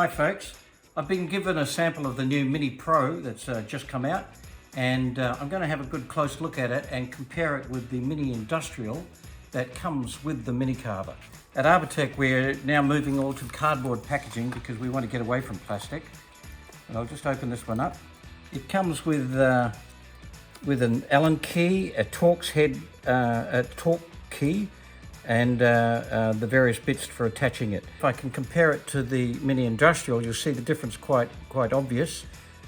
Hi folks, I've been given a sample of the new Mini Pro that's just come out, and I'm going to have a good close look at it and compare it with the Mini Industrial that comes with the Mini Carver. At Arbortech we're now moving all to cardboard packaging because we want to get away from plastic. And I'll just open this one up. It comes with an Allen key, a Torx head, a torque key, and the various bits for attaching it. If I can compare it to the Mini Industrial, you'll see the difference quite obvious.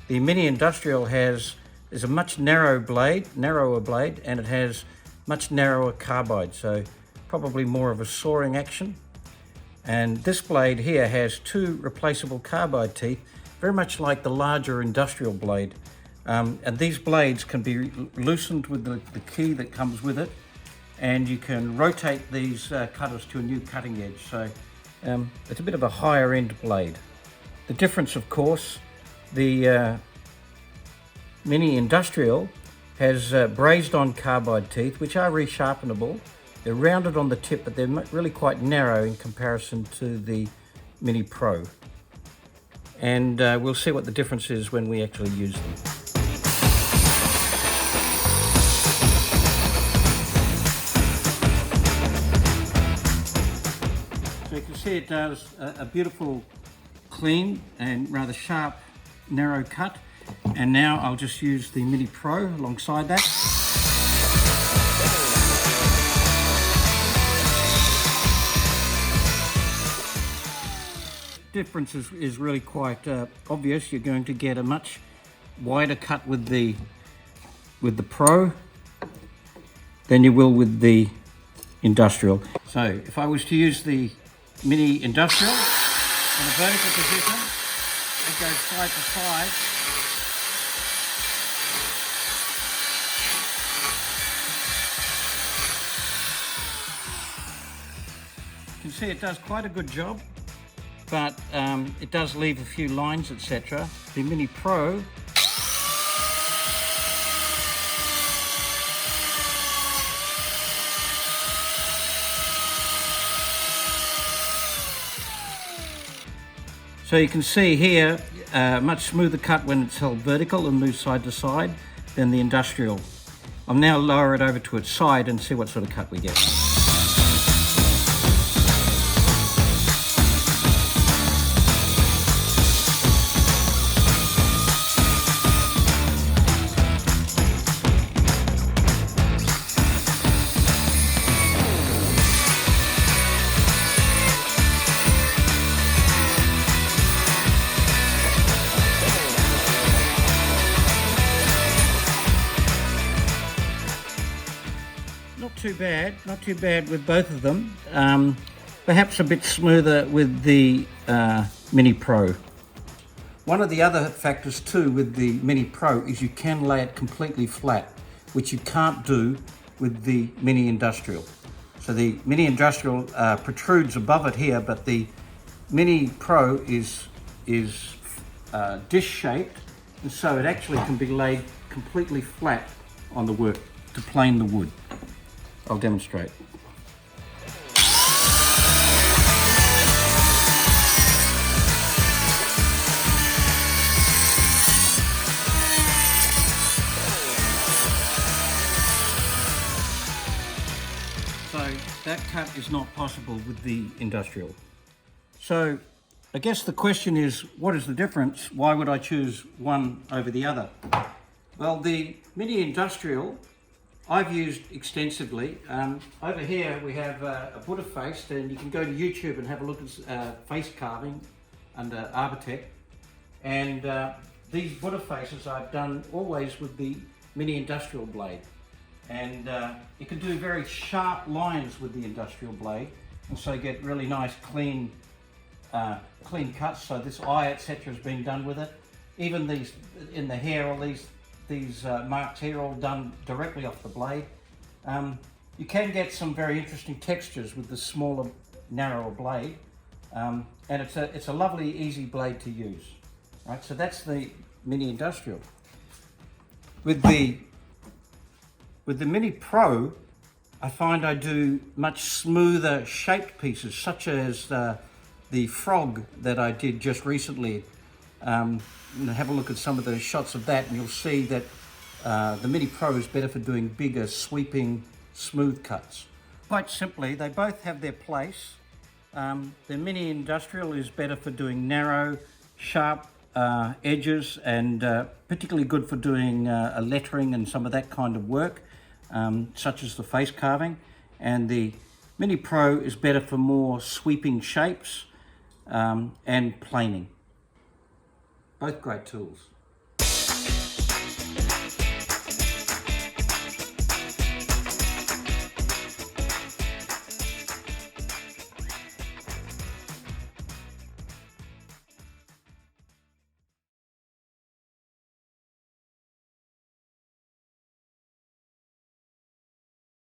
The Mini Industrial is a much narrower blade, and it has much narrower carbide, so probably more of a sawing action. And this blade here has two replaceable carbide teeth, very much like the larger industrial blade. And these blades can be loosened with the key that comes with it, and you can rotate these cutters to a new cutting edge. So it's a bit of a higher end blade. The difference, of course, the Mini Industrial has brazed on carbide teeth, which are resharpenable. They're rounded on the tip, but they're really quite narrow in comparison to the Mini Pro. And we'll see what the difference is when we actually use them. So you can see it does a beautiful, clean and rather sharp, narrow cut. And now I'll just use the Mini Pro alongside that. Difference is really quite obvious. You're going to get a much wider cut with the Pro than you will with the Industrial. So if I was to use the Mini Industrial in a vertical position, it goes side to side. You can see it does quite a good job, but it does leave a few lines, etc. The Mini Pro so you can see here, much smoother cut when it's held vertical and moves side to side than the Industrial. I'll now lower it over to its side and see what sort of cut we get. Not too bad with both of them. Perhaps a bit smoother with the Mini Pro. One of the other factors too with the Mini Pro is you can lay it completely flat, which you can't do with the Mini Industrial. So the Mini Industrial protrudes above it here, but the Mini Pro is dish-shaped, and so it actually can be laid completely flat on the work to plane the wood. I'll demonstrate. So that cut is not possible with the Industrial. So I guess the question is, what is the difference? Why would I choose one over the other? Well, the Mini Industrial I've used extensively. Over here we have a Buddha face, and you can go to YouTube and have a look at face carving under Arbortech. And these Buddha faces I've done always with the Mini Industrial blade. And you can do very sharp lines with the Industrial blade, and so get really nice clean cuts. So this eye, etc., has been done with it. Even these in the hair, all these marks here are all done directly off the blade. You can get some very interesting textures with the smaller, narrower blade, and it's a lovely, easy blade to use. Right, so that's the Mini Industrial. With the Mini Pro, I find I do much smoother shaped pieces, such as the frog that I did just recently. Have a look at some of the shots of that and you'll see that the Mini Pro is better for doing bigger, sweeping, smooth cuts. Quite simply, they both have their place. The Mini Industrial is better for doing narrow, sharp edges, and particularly good for doing a lettering and some of that kind of work, such as the face carving. And the Mini Pro is better for more sweeping shapes and planing. Both great tools.